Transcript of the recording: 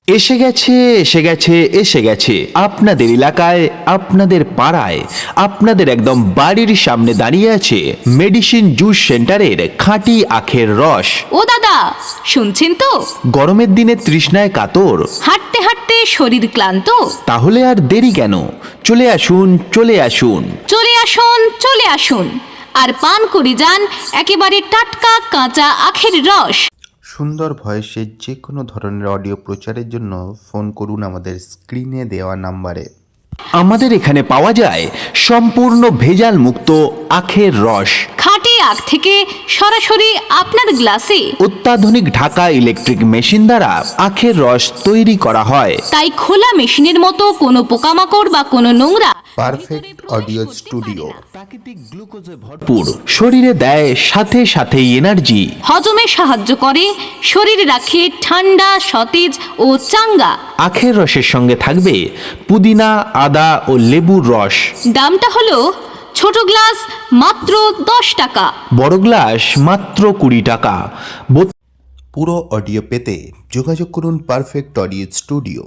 এসে গেছে এসে গেছে এসে গেছে আপনাদের এলাকায়, আপনাদের পাড়ায়, আপনাদের একদম বাড়ির সামনে দাঁড়িয়ে আছে মেডিসিন জুস সেন্টারের খাঁটি আখের রস। ও দাদা, শুনছেন তো? গরমের দিনে তৃষ্ণায় কাতর, হাঁটতে হাঁটতে শরীর ক্লান্ত, তাহলে আর দেরি কেন? চলে আসুন চলে আসুন। চলে আসুন চলে আসুন, আর পান করে যান একেবারে টাটকা কাঁচা আখের রস। সুন্দর ভয়েসের যে কোনো ধরনের অডিও প্রচারের জন্য ফোন করুন আমাদের স্ক্রিনে দেওয়া নাম্বারে। আমাদের এখানে পাওয়া যায় সম্পূর্ণ ভেজাল মুক্ত আখের রস। খাঁটি আখ থেকে সরাসরি আপনার গ্লাসে অত্যাধুনিক ঢাকা ইলেকট্রিক মেশিন দ্বারা আখের রস তৈরি করা হয়। তাই খোলা মেশিনের মতো কোনো পোকামাকড় বা কোনো নোংরা পারফেক্ট অডিও স্টুডিও। প্রাকৃতিক গ্লুকোজে ভরপুর, শরীরে দেয় সাথে সাথে এনার্জি, হজমে সাহায্য করে, শরীর রাখে ঠান্ডা সতেজ ও চাঙ্গা। আখের রসের সঙ্গে থাকবে পুদিনা, আদা ও লেবুর রস। দামটা হলো ছোট গ্লাস মাত্র 10 টাকা, বড় গ্লাস মাত্র 20 টাকা। পুরো অডিও পেতে যোগাযোগ করুন পারফেক্ট অডিও স্টুডিও।